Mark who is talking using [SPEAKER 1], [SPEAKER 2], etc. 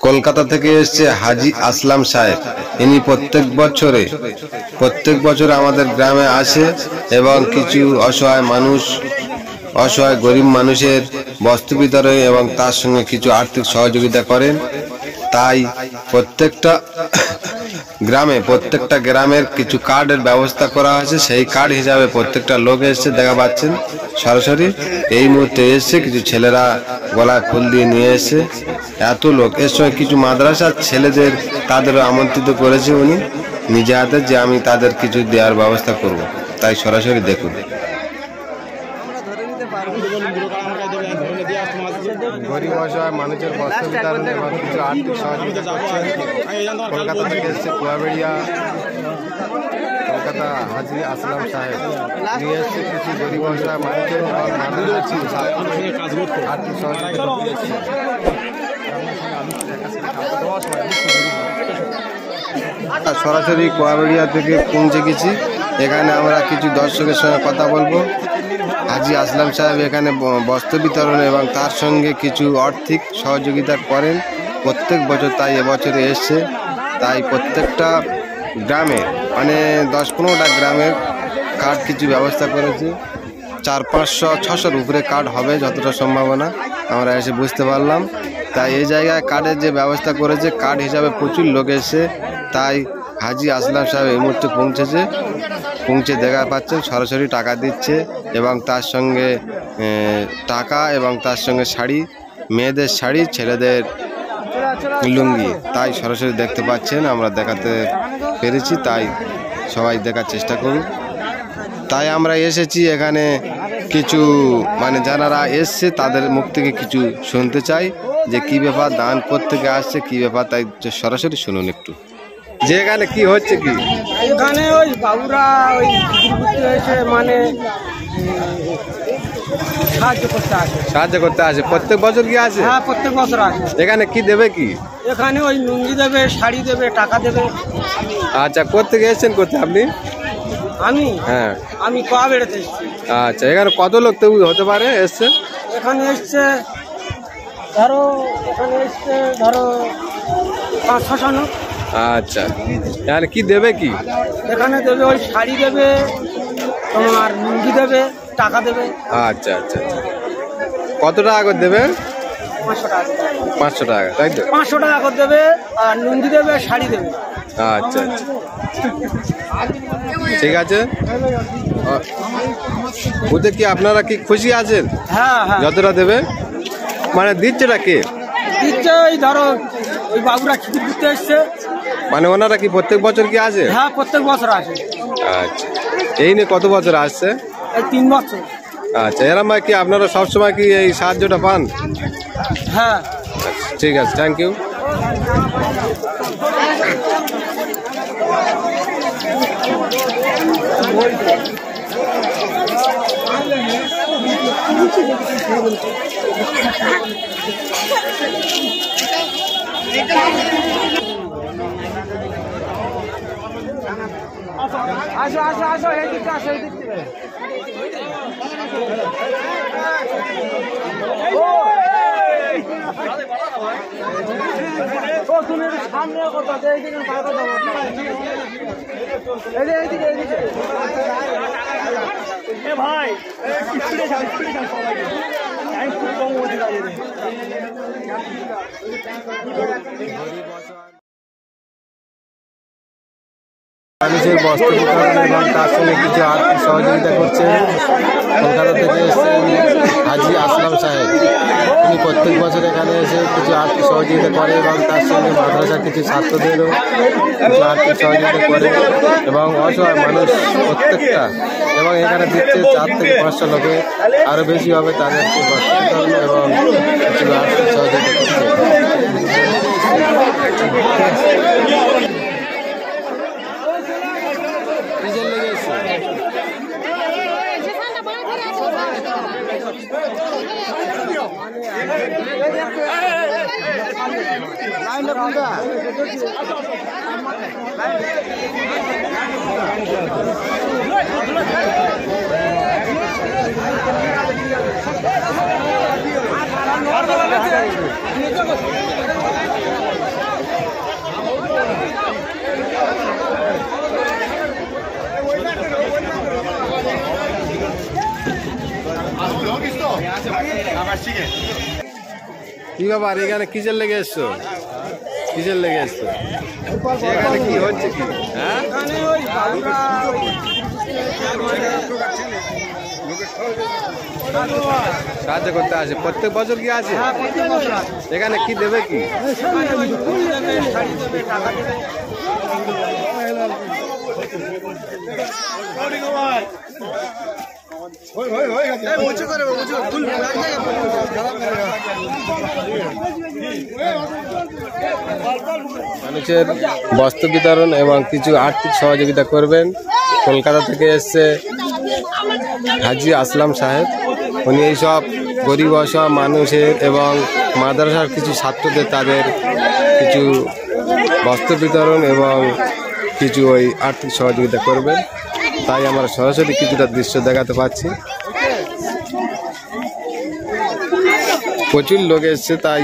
[SPEAKER 1] কলকাতা থেকে এসেছে হাজি আসলাম সাহেব। ইনি প্রত্যেক বছর আমাদের গ্রামে আসে এবং কিছু অসহায় গরিব মানুষের বস্ত্র বিতরণ এবং তার সঙ্গে কিছু আর্থিক সহযোগিতা করেন। তাই প্রত্যেকটা গ্রামের কিছু কার্ডের ব্যবস্থা করা হয়েছে। সেই কার্ড হিসাবে প্রত্যেকটা লোক এসছে, দেখা পাচ্ছেন সরাসরি এই মুহূর্তে এসছে। কিছু ছেলেরা গলায় ফুল দিয়ে নিয়ে এসছে, এত লোক। এর সঙ্গে কিছু মাদ্রাসার ছেলেদের তাদেরও আমন্ত্রিত করেছে উনি নিজে হাতে, যে আমি তাদের কিছু দেওয়ার ব্যবস্থা করব। তাই সরাসরি দেখুন। গরিব অসহায় মানুষের বস্ত্র বিতরণ এবং কিছু আর্থিক সহযোগিতা করছে। কলকাতা থেকে এসছে কুয়াবেড়িয়া, কলকাতা হাজি আসলাম সাহেব নিয়ে এসছে কিছু গরিব অসহায় মানুষের আর্থিক সহযোগিতা করছে। সরাসরি কুয়াবেড়িয়া থেকে পৌঁছে গেছি। এখানে আমরা কিছু দর্শকের সঙ্গে কথা বলবো। হাজি আসলাম সাহেব এখানে বস্ত্র বিতরণ এবং তার সঙ্গে কিছু আর্থিক সহযোগিতা করেন প্রত্যেক বছর। তাই এবছরে এসছে। তাই প্রত্যেকটা গ্রামে মানে 10-15টা গ্রামের কার্ড কিছু ব্যবস্থা করেছে। 400-500-600-র উপরে কার্ড হবে যতটা সম্ভাবনা আমরা এসে বুঝতে পারলাম। তাই এই জায়গায় কার্ডের যে ব্যবস্থা করেছে, কার্ড হিসাবে প্রচুর লোক এসে, তাই হাজি আসলাম সাহেব এই মুহূর্তে পৌঁছে দেখা পাচ্ছেন সরাসরি টাকা দিচ্ছে এবং তার সঙ্গে টাকা এবং তার সঙ্গে শাড়ি, মেয়েদের শাড়ি, ছেলেদের লুঙ্গি। তাই সরাসরি দেখতে পাচ্ছেন, আমরা দেখাতে পেরেছি। তাই সবাই দেখার চেষ্টা করুন। তাই আমরা এসেছি এখানে কিছু যারা এসছে তাদের মুখ থেকে কিছু শুনতে চাই যে কি ব্যাপার, দান কোত্থেকে আসছে, কি ব্যাপার। তাই সরাসরি শুনুন একটু যে এখানে কি হচ্ছে। কি
[SPEAKER 2] এখানে ওই বাবুরা ওই এসে
[SPEAKER 1] সাহায্য করতে আসে। প্রত্যেক বছর কি আসে?
[SPEAKER 2] হ্যাঁ, প্রত্যেক বছর আসে।
[SPEAKER 1] এখানে কি দেবে? কি
[SPEAKER 2] এখানে ওই লুঙ্গি দেবে, শাড়ি দেবে, টাকা দেবে।
[SPEAKER 1] আচ্ছা, কোত্থেকে এসেছেন আপনি?
[SPEAKER 2] আমি কুয়াবেড়িয়াতে এসেছি।
[SPEAKER 1] আচ্ছা, এখানে কত লোক হতে পারে এসছে?
[SPEAKER 2] এখানে এসছে ধরো 500-600।
[SPEAKER 1] আচ্ছা, এখানে কি দেবে? কি
[SPEAKER 2] এখানে দেবে ওই শাড়ি দেবে, তোমার লুঙ্গি দেবে, টাকা দেবে।
[SPEAKER 1] আচ্ছা আচ্ছা, কত টাকা করে দেবে?
[SPEAKER 2] 500 টাকা।
[SPEAKER 1] 500 টাকা, তাই তো?
[SPEAKER 2] 500 টাকা করে দেবে, আর লুঙ্গি দেবে, শাড়ি দেবে।
[SPEAKER 1] আচ্ছা আচ্ছা, ঠিক আছে। ওতে কি আপনারা কি খুশি আছেন?
[SPEAKER 2] হ্যাঁ হ্যাঁ,
[SPEAKER 1] যতটা দেবে। দিচ্ছেটা কে
[SPEAKER 2] দিচ্ছে? ওই ধরো ওই বাবুরা খিচুড়ি দিতে এসছে।
[SPEAKER 1] ওনারা কি প্রত্যেক বছর কি আসে?
[SPEAKER 2] হ্যাঁ, প্রত্যেক বছর আসে।
[SPEAKER 1] আচ্ছা, এই নিয়ে কত বছর আসছে?
[SPEAKER 2] 3 বছর।
[SPEAKER 1] আচ্ছা, এরম কি আপনারা সবসময় কি এই সাহায্যটা পান?
[SPEAKER 2] হ্যাঁ,
[SPEAKER 1] ঠিক আছে, থ্যাংক ইউ।
[SPEAKER 2] আসো এইদিকে আসো, এইদিকে। তুমি সামনে কথা, এইদিকে এইদিকে। ভাই খুব কম
[SPEAKER 1] মানুষের বস্ত্র বিতরণ এবং তার সঙ্গে কিছু আর্থিক সহযোগিতা করছে। কলকাতা থেকে এসেছেন হাজি আসলাম সাহেব। তিনি প্রত্যেক বছর এখানে এসে কিছু আর্থিক সহযোগিতা করে এবং তার সঙ্গে মাদ্রাসার কিছু ছাত্রদেরও কিছু আর্থিক সহযোগিতা করে এবং অসহায় মানুষ প্রত্যেকটা, এবং এখানে দিচ্ছে 4 থেকে 500 লোকে, আরও বেশি হবে তাদেরকে বস্ত্র বিতরণ এবং কিছু আর্থিক সহযোগিতা করছে।
[SPEAKER 2] লাইন
[SPEAKER 1] কি ব্যাপার এখানে কিসের লেগে এসছো? কিসের লেগে এসছো? এখানে কি হচ্ছে কি? হ্যাঁ, সাহায্য করতে আসে প্রত্যেক বছর কি আছে? এখানে কি দেবে কি? মানুষের বস্ত্র বিতরণ এবং কিছু আর্থিক সহযোগিতা করবেন। কলকাতা থেকে এসছে হাজি আসলাম সাহেব। উনি এইসব গরিব অসহায় মানুষের এবং মাদ্রাসার কিছু ছাত্রদের তাদের কিছু বস্ত্র বিতরণ এবং কিছু ওই আর্থিক সহযোগিতা করবেন। তাই আমরা সরাসরি কিছুটা দৃশ্য দেখাতে পাচ্ছি। প্রচুর লোক এসছে তাই